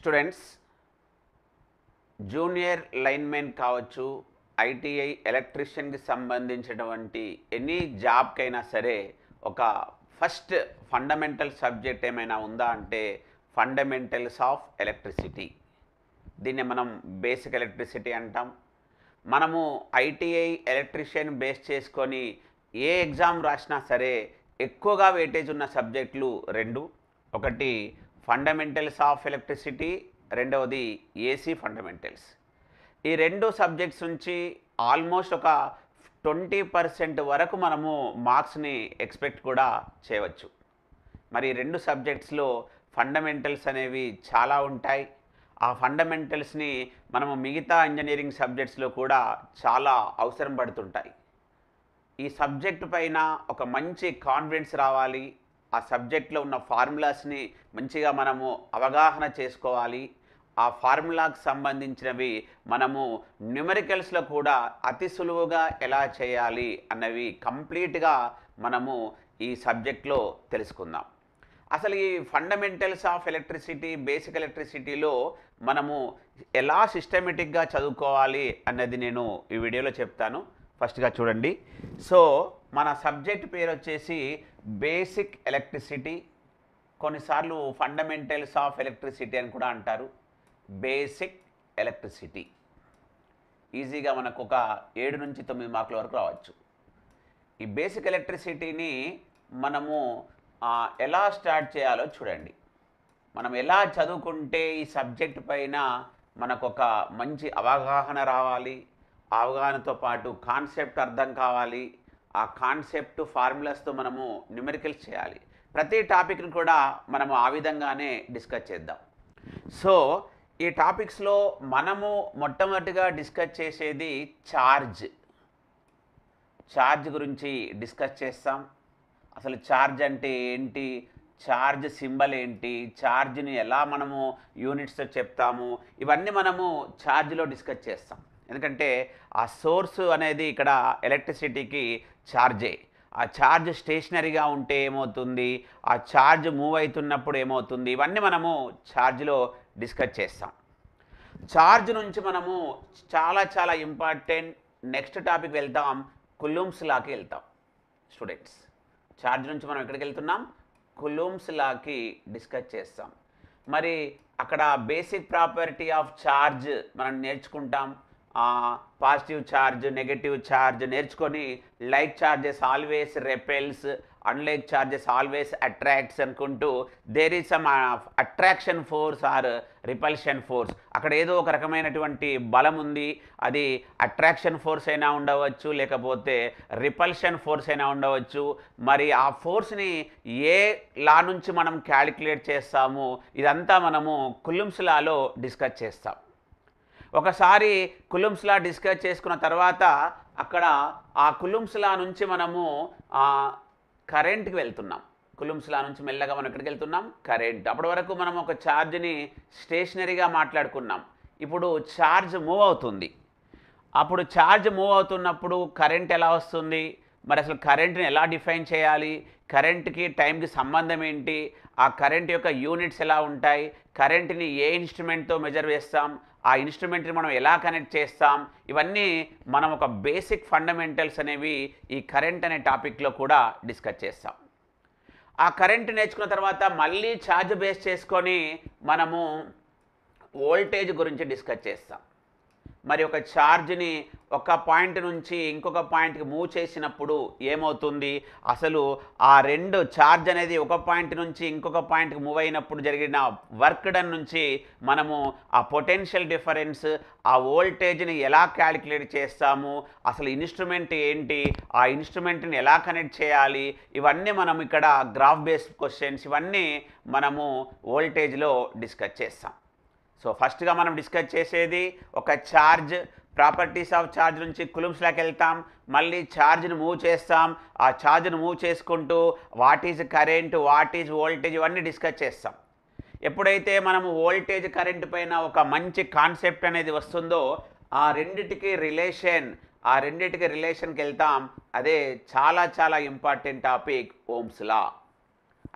Students junior linemen కావచ్చు, ITI ఎలక్ట్రీషియన్కి సంబంధించినటువంటి any జాబ్కైనా సరే ఒక ఫస్ట్ ఫండమెంటల్ సబ్జెక్ట్ ఏమైనా ఉందా అంటే ఫండమెంటల్స్ ఆఫ్ ఎలక్ట్రిసిటీ. దీన్ని మనం బేసిక్ ఎలక్ట్రిసిటీ అంటాం. మనము ఐటీఐ ఎలక్ట్రీషియన్ బేస్ చేసుకొని ఏ ఎగ్జామ్ రాసినా సరే ఎక్కువగా వెయిటేజ్ ఉన్న సబ్జెక్టులు రెండు. ఒకటి ఫండమెంటల్స్ ఆఫ్ ఎలక్ట్రిసిటీ, రెండవది ఏసీ ఫండమెంటల్స్. ఈ రెండు సబ్జెక్ట్స్ నుంచి ఆల్మోస్ట్ ఒక 20% వరకు మనము మార్క్స్ని ఎక్స్పెక్ట్ కూడా చేయవచ్చు. మరి రెండు సబ్జెక్ట్స్లో ఫండమెంటల్స్ అనేవి చాలా ఉంటాయి. ఆ ఫండమెంటల్స్ని మనము మిగతా ఇంజనీరింగ్ సబ్జెక్ట్స్లో కూడా చాలా అవసరం పడుతుంటాయి. ఈ సబ్జెక్టు పైన ఒక మంచి కాన్ఫిడెన్స్ రావాలి. ఆ సబ్జెక్ట్లో ఉన్న ఫార్ములాస్ని మంచిగా మనము అవగాహన చేసుకోవాలి. ఆ ఫార్ములాకు సంబంధించినవి మనము న్యూమరికల్స్లో కూడా అతి సులువుగా ఎలా చేయాలి అన్నవి కంప్లీట్గా మనము ఈ సబ్జెక్ట్లో తెలుసుకుందాం. అసలు ఈ ఫండమెంటల్స్ ఆఫ్ ఎలక్ట్రిసిటీ, బేసిక్ ఎలక్ట్రిసిటీలో మనము ఎలా సిస్టమేటిక్గా చదువుకోవాలి అన్నది నేను ఈ వీడియోలో చెప్తాను. ఫస్ట్గా చూడండి. సో మన సబ్జెక్ట్ పేరు వచ్చేసి బేసిక్ ఎలక్ట్రిసిటీ, కొన్నిసార్లు ఫండమెంటల్స్ ఆఫ్ ఎలక్ట్రిసిటీ అని కూడా అంటారు. బేసిక్ ఎలక్ట్రిసిటీ ఈజీగా మనకు ఒక 7 నుంచి 9 మార్కుల వరకు రావచ్చు. ఈ బేసిక్ ఎలక్ట్రిసిటీని మనము ఎలా స్టార్ట్ చేయాలో చూడండి. మనం ఎలా చదువుకుంటే ఈ సబ్జెక్ట్ పైన మనకు ఒక మంచి అవగాహన రావాలి. అవగాహనతో పాటు కాన్సెప్ట్ అర్థం కావాలి. ఆ కాన్సెప్ట్ ఫార్ములాస్తో మనము న్యూమరికల్స్ చేయాలి. ప్రతి టాపిక్ని కూడా మనము ఆ విధంగానే డిస్కస్ చేద్దాం. సో ఈ టాపిక్స్లో మనము మొట్టమొదటిగా డిస్కస్ చేసేది ఛార్జ్ గురించి డిస్కస్ చేస్తాం. అసలు ఛార్జ్ అంటే ఏంటి, ఛార్జ్ సింబల్ ఏంటి, ఛార్జ్ని ఎలా మనము యూనిట్స్తో చెప్తాము, ఇవన్నీ మనము ఛార్జ్లో డిస్కస్ చేస్తాం. ఎందుకంటే ఆ సోర్స్ అనేది ఇక్కడ ఎలక్ట్రిసిటీకి ఛార్జే. ఆ ఛార్జ్ స్టేషనరీగా ఉంటే ఏమవుతుంది, ఆ ఛార్జ్ మూవ్ అవుతున్నప్పుడు ఏమవుతుంది, ఇవన్నీ మనము ఛార్జ్లో డిస్కస్ చేస్తాం. ఛార్జ్ నుంచి మనము చాలా ఇంపార్టెంట్ నెక్స్ట్ టాపిక్ వెళ్తాం, కులూమ్స్ లాకి వెళ్తాం. స్టూడెంట్స్, ఛార్జ్ నుంచి మనం ఎక్కడికి వెళ్తున్నాం, కులూమ్స్ లాకి డిస్కస్ చేస్తాం. మరి అక్కడ బేసిక్ ప్రాపర్టీ ఆఫ్ ఛార్జ్ మనం నేర్చుకుంటాం. పాజిటివ్ ఛార్జ్, నెగటివ్ ఛార్జ్ నేర్చుకొని like charges always repels, unlike charges always attracts అనుకుంటూ there is some attraction force or repulsion force. అక్కడ ఏదో ఒక రకమైనటువంటి బలం ఉంది. అది అట్రాక్షన్ ఫోర్స్ అయినా ఉండవచ్చు, లేకపోతే రిపల్షన్ ఫోర్స్ అయినా ఉండవచ్చు. మరి ఆ ఫోర్స్ని ఏ లా నుంచి మనం క్యాలిక్యులేట్ చేస్తాము, ఇదంతా మనము కులూమ్స్ లాలో డిస్కస్ చేస్తాం. ఒకసారి కులూమ్స్ లా డిస్కస్ చేసుకున్న తర్వాత అక్కడ ఆ కులూమ్స్ లా నుంచి మనము కరెంట్కి వెళ్తున్నాం. కులూమ్స్ లా నుంచి మెల్లగా మనం ఎక్కడికి వెళ్తున్నాం, కరెంట్. అప్పటి వరకు మనం ఒక ఛార్జ్ని స్టేషనరీగా మాట్లాడుకున్నాం. ఇప్పుడు ఛార్జ్ మూవ్ అవుతుంది. అప్పుడు ఛార్జ్ మూవ్ అవుతున్నప్పుడు కరెంట్ ఎలా వస్తుంది, మరి అసలు కరెంట్ని ఎలా డిఫైన్ చేయాలి, కరెంట్కి టైంకి సంబంధం ఏంటి, ఆ కరెంట్ యొక్క యూనిట్స్ ఎలా ఉంటాయి, కరెంట్ని ఏ ఇన్స్ట్రుమెంట్తో మెజర్ చేస్తాం, ఆ ఇన్స్ట్రుమెంట్ని మనం ఎలా కనెక్ట్ చేస్తాం, ఇవన్నీ మనం ఒక బేసిక్ ఫండమెంటల్స్ అనేవి ఈ కరెంట్ అనే టాపిక్లో కూడా డిస్కస్ చేస్తాం. ఆ కరెంట్ నేర్చుకున్న తర్వాత మళ్ళీ ఛార్జ్ బేస్ చేసుకొని మనము వోల్టేజ్ గురించి డిస్కస్ చేస్తాం. మరి ఒక ఛార్జ్ని ఒక పాయింట్ నుంచి ఇంకొక పాయింట్కి మూవ్ చేసినప్పుడు ఏమవుతుంది, అసలు ఆ రెండు ఛార్జ్ అనేది ఒక పాయింట్ నుంచి ఇంకొక పాయింట్కి మూవ్ అయినప్పుడు జరిగిన వర్క్ డన్ నుంచి మనము ఆ పొటెన్షియల్ డిఫరెన్స్, ఆ వోల్టేజ్ని ఎలా క్యాలిక్యులేట్ చేస్తాము, అసలు ఇన్స్ట్రుమెంట్ ఏంటి, ఆ ఇన్స్ట్రుమెంట్ని ఎలా కనెక్ట్ చేయాలి, ఇవన్నీ మనం ఇక్కడ గ్రాఫ్ బేస్డ్ క్వశ్చన్స్ ఇవన్నీ మనము వోల్టేజ్లో డిస్కస్ చేస్తాం. సో ఫస్ట్గా మనం డిస్కస్ చేసేది ఒక ఛార్జ్, ప్రాపర్టీస్ ఆఫ్ ఛార్జ్ నుంచి కులూమ్స్లోకి వెళ్తాం. మళ్ళీ ఛార్జ్ని మూవ్ చేస్తాం. ఆ ఛార్జ్ని మూవ్ చేసుకుంటూ what is current, what is voltage ఇవన్నీ డిస్కస్ చేస్తాం. ఎప్పుడైతే మనము వోల్టేజ్ కరెంట్ పైన ఒక మంచి కాన్సెప్ట్ అనేది వస్తుందో ఆ రెండిటికి రిలేషన్కి వెళ్తాం. అదే చాలా ఇంపార్టెంట్ టాపిక్ ఓమ్స్ లా.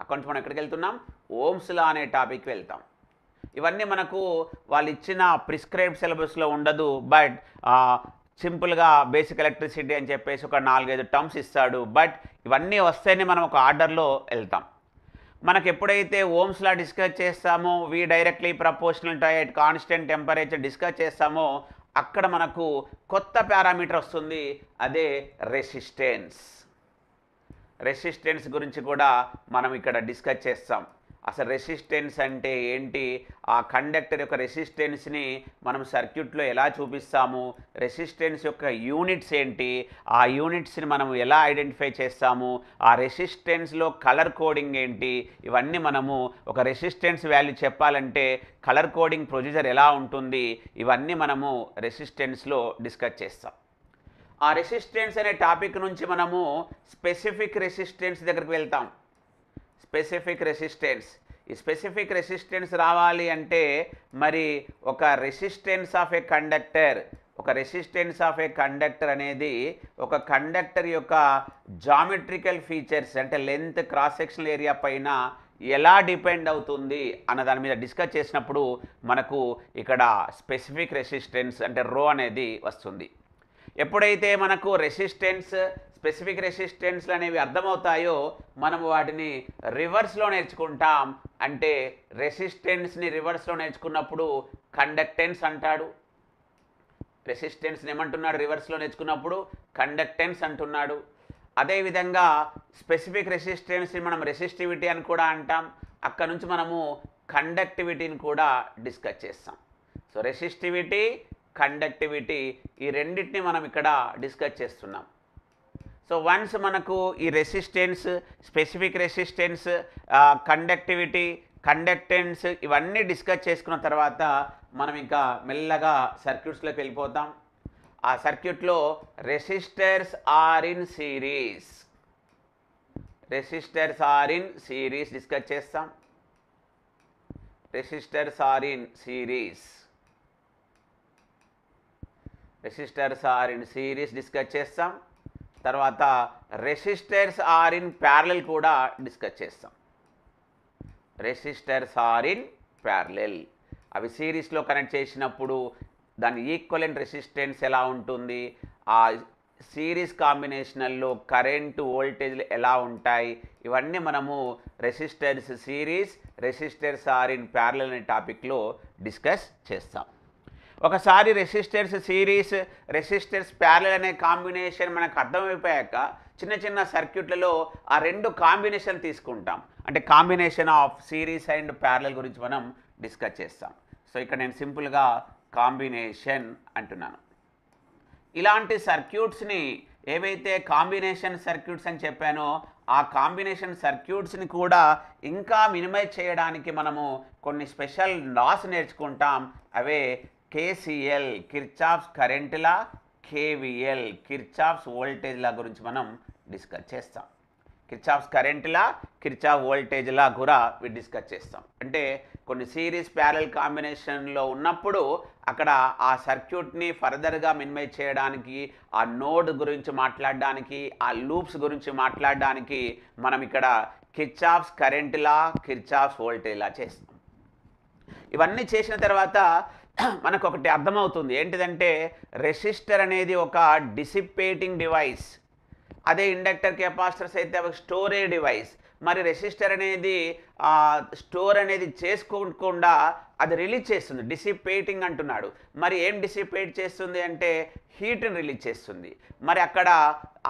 అక్కడి నుంచి మనం ఎక్కడికి వెళ్తున్నాం, ఓమ్స్ లా అనే టాపిక్కి వెళ్తాం. ఇవన్నీ మనకు వాళ్ళు ఇచ్చిన ప్రిస్క్రైబ్డ్ సిలబస్లో ఉండదు. బట్ సింపుల్గా బేసిక్ ఎలక్ట్రిసిటీ అని చెప్పేసి ఒక 4-5 టర్మ్స్ ఇస్తాడు. బట్ ఇవన్నీ వస్తేనే మనం ఒక ఆర్డర్లో వెళ్తాం. మనకు ఎప్పుడైతే ఓమ్స్ లా డిస్కస్ చేస్తామో, V directly proportional to at constant temperature discuss చేస్తామో, అక్కడ మనకు కొత్త పారామీటర్ వస్తుంది, అదే రెసిస్టెన్స్. రెసిస్టెన్స్ గురించి కూడా మనం ఇక్కడ డిస్కస్ చేస్తాం. అసలు రెసిస్టెన్స్ అంటే ఏంటి, ఆ కండక్టర్ యొక్క రెసిస్టెన్స్ని మనం సర్క్యూట్లో ఎలా చూపిస్తాము, రెసిస్టెన్స్ యొక్క యూనిట్స్ ఏంటి, ఆ యూనిట్స్ని మనం ఎలా ఐడెంటిఫై చేస్తాము, ఆ రెసిస్టెన్స్లో కలర్ కోడింగ్ ఏంటి, ఇవన్నీ మనము ఒక రెసిస్టెన్స్ వాల్యూ చెప్పాలంటే కలర్ కోడింగ్ ప్రొసీజర్ ఎలా ఉంటుంది, ఇవన్నీ మనము రెసిస్టెన్స్లో డిస్కస్ చేస్తాం. ఆ రెసిస్టెన్స్ అనే టాపిక్ నుంచి మనము స్పెసిఫిక్ రెసిస్టెన్స్ దగ్గరికి వెళ్తాం. స్పెసిఫిక్ రెసిస్టెన్స్, ఈ స్పెసిఫిక్ రెసిస్టెన్స్ రావాలి అంటే మరి ఒక రెసిస్టెన్స్ ఆఫ్ ఏ కండక్టర్, ఒక రెసిస్టెన్స్ ఆఫ్ ఏ కండక్టర్ అనేది ఒక కండక్టర్ యొక్క జామెట్రికల్ ఫీచర్స్ అంటే లెంత్, క్రాస్ సెక్షనల్ ఏరియా పైన ఎలా డిపెండ్ అవుతుంది అన్న దాని మీద డిస్కస్ చేసినప్పుడు మనకు ఇక్కడ స్పెసిఫిక్ రెసిస్టెన్స్ అంటే రో అనేది వస్తుంది. ఎప్పుడైతే మనకు రెసిస్టెన్స్, స్పెసిఫిక్ రెసిస్టెన్స్లు అనేవి అర్థమవుతాయో మనం వాటిని రివర్స్లో నేర్చుకుంటాం. అంటే రెసిస్టెన్స్ని రివర్స్లో నేర్చుకున్నప్పుడు కండక్టెన్స్ అంటాడు. రెసిస్టెన్స్ని ఏమంటున్నాడు రివర్స్లో నేర్చుకున్నప్పుడు? కండక్టెన్స్ అంటున్నాడు. అదేవిధంగా స్పెసిఫిక్ రెసిస్టెన్స్ని మనం రెసిస్టివిటీ అని కూడా అంటాం. అక్కడ నుంచి మనము కండక్టివిటీని కూడా డిస్కస్ చేస్తాం. సో రెసిస్టివిటీ, కండక్టివిటీ ఈ రెండింటిని మనం ఇక్కడ డిస్కస్ చేస్తున్నాం. సో వన్స్ మనకు ఈ resistance, specific resistance, conductivity, conductance ఇవన్నీ డిస్కస్ చేసుకున్న తర్వాత మనం ఇంకా మెల్లగా సర్క్యూట్స్లోకి వెళ్ళిపోతాం. ఆ సర్క్యూట్లో resistors are in series, resistors are in series discuss చేస్తాం. Resistors are in series, resistors are in series discuss చేస్తాం. తర్వాత రెసిస్టర్స్ ఆర్ ఇన్ ప్యారలల్ కూడా డిస్కస్ చేస్తాం. రెసిస్టర్స్ ఆర్ ఇన్ ప్యారలల్, అవి సిరీస్లో కనెక్ట్ చేసినప్పుడు దాని ఈక్వలెంట్ రెసిస్టెన్స్ ఎలా ఉంటుంది, ఆ సిరీస్ కాంబినేషన్లో కరెంటు, వోల్టేజ్లు ఎలా ఉంటాయి, ఇవన్నీ మనము resistors series, resistors are in parallel అనే టాపిక్లో డిస్కస్ చేస్తాం. ఒకసారి రెసిస్టర్స్ సిరీస్, రెసిస్టర్స్ ప్యారలల్ అనే కాంబినేషన్ మనకు అర్థమైపోయాక చిన్న చిన్న సర్క్యూట్లలో ఆ రెండు కాంబినేషన్ తీసుకుంటాం. అంటే combination of series and parallel గురించి మనం డిస్కస్ చేస్తాం. సో ఇక్కడ నేను సింపుల్గా కాంబినేషన్ అంటున్నాను. ఇలాంటి సర్క్యూట్స్ని ఏవైతే కాంబినేషన్ సర్క్యూట్స్ అని చెప్పానో ఆ కాంబినేషన్ సర్క్యూట్స్ని కూడా ఇంకా మినిమైజ్ చేయడానికి మనము కొన్ని స్పెషల్ లాస్ నేర్చుకుంటాం. అవే KCL, Kirchhoff's current law, KVL, Kirchhoff's voltage law గురించి మనం డిస్కస్ చేస్తాం. Kirchhoff's current law, Kirchhoff voltage law కూడా డిస్కస్ చేస్తాం. అంటే కొన్ని సిరీస్ ప్యారలల్ కాంబినేషన్లో ఉన్నప్పుడు అక్కడ ఆ సర్క్యూట్ని ఫర్దర్గా మినిమైజ్ చేయడానికి, ఆ నోడ్ గురించి మాట్లాడడానికి, ఆ లూప్స్ గురించి మాట్లాడడానికి మనం ఇక్కడ కిర్చాఫ్స్ కరెంట్ లా, కిర్చాఫ్స్ వోల్టేజ్ లా చేస్తాం. ఇవన్నీ చేసిన తర్వాత మనకు ఒకటి అర్థమవుతుంది, ఏంటిదంటే రెసిస్టర్ అనేది ఒక డిసిపేటింగ్ డివైస్, అదే ఇండక్టర్, కెపాసిటర్స్ అయితే ఒక స్టోరేజ్ డివైస్. మరి రెసిస్టర్ అనేది స్టోర్ అనేది చేసుకోకుండా అది రిలీజ్ చేస్తుంది, డిసిపేటింగ్ అంటున్నాడు. మరి ఏం డిసిపేట్ చేస్తుంది అంటే హీట్ని రిలీజ్ చేస్తుంది. మరి అక్కడ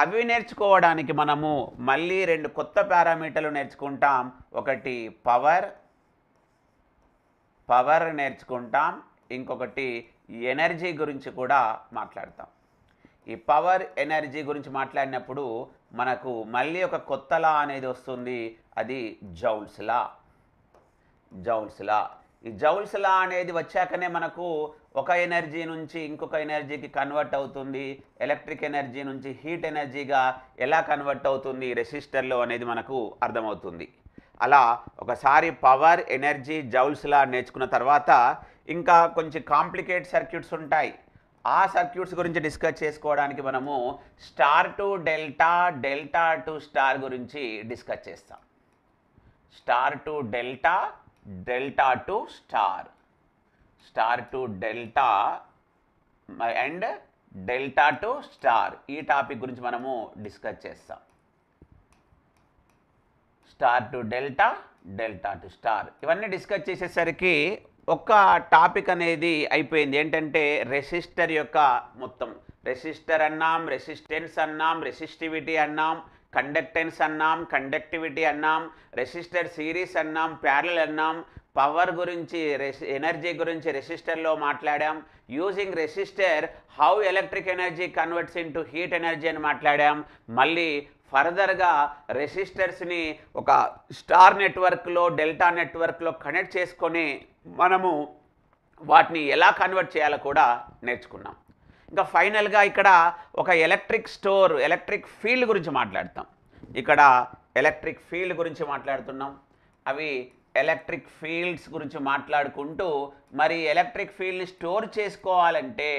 అవి నేర్చుకోవడానికి మనము మళ్ళీ రెండు కొత్త పారామీటర్లు నేర్చుకుంటాం. ఒకటి పవర్ నేర్చుకుంటాం, ఇంకొకటి ఎనర్జీ గురించి కూడా మాట్లాడతాం. ఈ పవర్, ఎనర్జీ గురించి మాట్లాడినప్పుడు మనకు మళ్ళీ ఒక కొత్త లా అనేది వస్తుంది, అది జౌల్స్ లా. ఈ జౌల్స్ లా అనేది వచ్చాకనే మనకు ఒక ఎనర్జీ నుంచి ఇంకొక ఎనర్జీకి కన్వర్ట్ అవుతుంది, ఎలక్ట్రిక్ ఎనర్జీ నుంచి హీట్ ఎనర్జీగా ఎలా కన్వర్ట్ అవుతుంది రెసిస్టర్లో అనేది మనకు అర్థమవుతుంది. అలా ఒకసారి పవర్, ఎనర్జీ, జౌల్స్ లా నేర్చుకున్న తర్వాత ఇంకా కొంచెం కాంప్లికేట్ సర్క్యూట్స్ ఉంటాయి. ఆ సర్క్యూట్స్ గురించి డిస్కస్ చేసుకోవడానికి మనము star to delta, delta to star గురించి డిస్కస్ చేస్తాం. Star to delta, delta to star. Star to delta and delta to star, ఈ టాపిక్ గురించి మనము డిస్కస్ చేస్తాం. Star to delta, delta to star, ఇవన్నీ డిస్కస్ చేసేసరికి ఒక టాపిక్ అనేది అయిపోయింది. ఏంటంటే రెసిస్టర్ యొక్క మొత్తం, రెసిస్టర్ అన్నాం, రెసిస్టెన్స్ అన్నాం, రెసిస్టివిటీ అన్నాం, కండక్టెన్స్ అన్నాం, కండక్టివిటీ అన్నాం, రెసిస్టర్ సిరీస్ అన్నాం, ప్యారలల్ అన్నాం, పవర్ గురించి ఎనర్జీ గురించి రెసిస్టర్లో మాట్లాడాం, using resistor how electric energy converts into heat energy అని మాట్లాడాం. మళ్ళీ ఫర్దర్గా రెసిస్టర్స్ని ఒక స్టార్ నెట్వర్క్లో, డెల్టా నెట్వర్క్లో కనెక్ట్ చేసుకొని మనము వాటిని ఎలా కన్వర్ట్ చేయాలో కూడా నేర్చుకున్నాం. ఇంకా ఫైనల్గా ఇక్కడ ఒక ఎలక్ట్రిక్ స్టోర్, ఎలక్ట్రిక్ ఫీల్డ్ గురించి మాట్లాడతాం. ఇక్కడ ఎలక్ట్రిక్ ఫీల్డ్ గురించి మాట్లాడుతున్నాం. అవి ఎలక్ట్రిక్ ఫీల్డ్స్ గురించి మాట్లాడుకుంటూ మరి ఎలక్ట్రిక్ ఫీల్డ్ని స్టోర్ చేసుకోవాలంటే,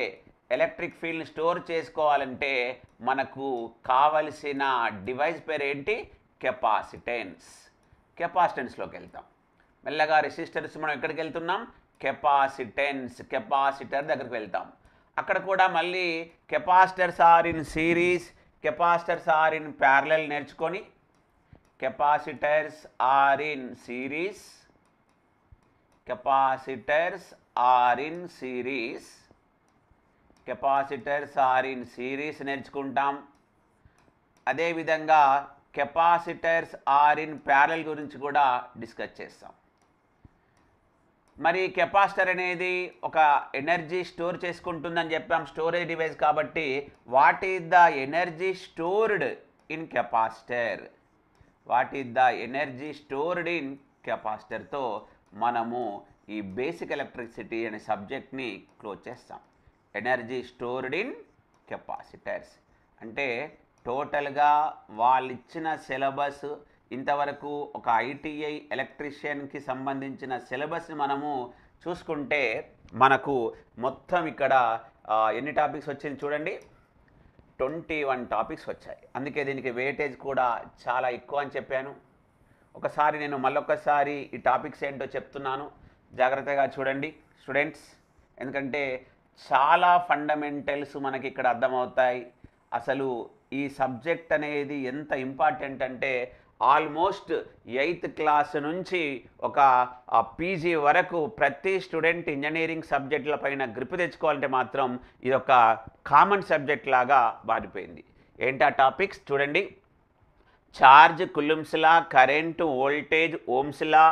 ఎలక్ట్రిక్ ఫీల్డ్ని స్టోర్ చేసుకోవాలంటే మనకు కావలసిన డివైస్ పేరు ఏంటి? కెపాసిటెన్స్. కెపాసిటెన్స్లోకి వెళ్తాం. మెల్లగా రెసిస్టర్స్ మనం ఎక్కడికి వెళ్తున్నాం? కెపాసిటెన్స్, కెపాసిటర్ దగ్గరికి వెళ్తాం. అక్కడ కూడా మళ్ళీ capacitors are in series, capacitors are in parallel నేర్చుకొని, capacitors are in series, capacitors are in series, capacitors are in series నేర్చుకుంటాం. అదేవిధంగా కెపాసిటర్స్ ఆర్ ఇన్ ప్యారలల్ గురించి కూడా డిస్కస్ చేస్తాం. మరి కెపాసిటర్ అనేది ఒక ఎనర్జీ స్టోర్ చేసుకుంటుందని చెప్పాం, స్టోరేజ్ డివైస్ కాబట్టి. What is the energy stored in capacitor? What is the energy stored in కెపాసిటర్తో మనము ఈ బేసిక్ ఎలక్ట్రిసిటీ అనే సబ్జెక్ట్ని క్లోజ్ చేస్తాం. ఎనర్జీ స్టోర్డ్ ఇన్ కెపాసిటర్స్ అంటే టోటల్గా వాళ్ళు ఇచ్చిన సిలబస్ ఇంతవరకు ఒక ఐటీఐ ఎలక్ట్రీషియన్కి సంబంధించిన సిలబస్ని మనము చూసుకుంటే మనకు మొత్తం ఇక్కడ ఎన్ని టాపిక్స్ వచ్చింది చూడండి, 21 టాపిక్స్ వచ్చాయి. అందుకే దీనికి వెయిటేజ్ కూడా చాలా ఎక్కువ అని చెప్పాను. ఒకసారి నేను మళ్ళొకసారి ఈ టాపిక్స్ ఏంటో చెప్తున్నాను, జాగ్రత్తగా చూడండి స్టూడెంట్స్. ఎందుకంటే చాలా ఫండమెంటల్స్ మనకి ఇక్కడ అర్థమవుతాయి. అసలు ఈ సబ్జెక్ట్ అనేది ఎంత ఇంపార్టెంట్ అంటే ఆల్మోస్ట్ 8th క్లాస్ నుంచి ఒక పీజీ వరకు ప్రతి స్టూడెంట్ ఇంజనీరింగ్ సబ్జెక్టుల పైన గ్రిప్ తెచ్చుకోవాలంటే మాత్రం ఇది ఒక కామన్ సబ్జెక్ట్ లాగా మారిపోయింది. ఏంటి ఆ టాపిక్స్ చూడండి. Charge Coulomb's law, current, voltage, Ohm's law,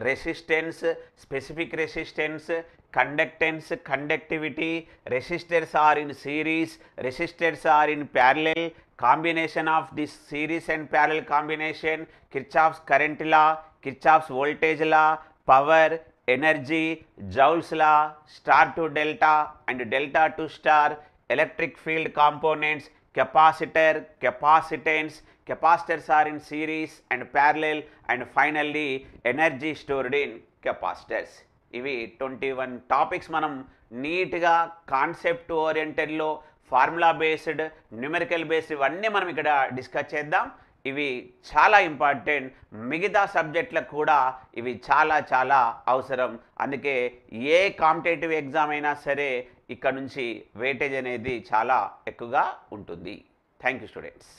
resistance, specific resistance, conductance, conductivity, resistors are in series, resistors are in parallel, combination of this series and parallel combination, Kirchhoff's current law, Kirchhoff's voltage law, power, energy, Joule's law, star to delta and delta to star, electric field components, capacitor, capacitance, capacitors are in series and parallel, and finally energy stored in capacitors. ఇవి 21 topics మనం నీట్గా concept ఓరియంటెడ్లో formula based, numerical based ఇవన్నీ మనం ఇక్కడ discuss చేద్దాం. ఇవి చాలా ఇంపార్టెంట్. మిగతా సబ్జెక్టులకు కూడా ఇవి చాలా చాలా అవసరం. అందుకే ఏ కాంపిటేటివ్ ఎగ్జామ్ అయినా సరే ఇక్కడ నుంచి వెయిటేజ్ అనేది చాలా ఎక్కువగా ఉంటుంది. Thank you students.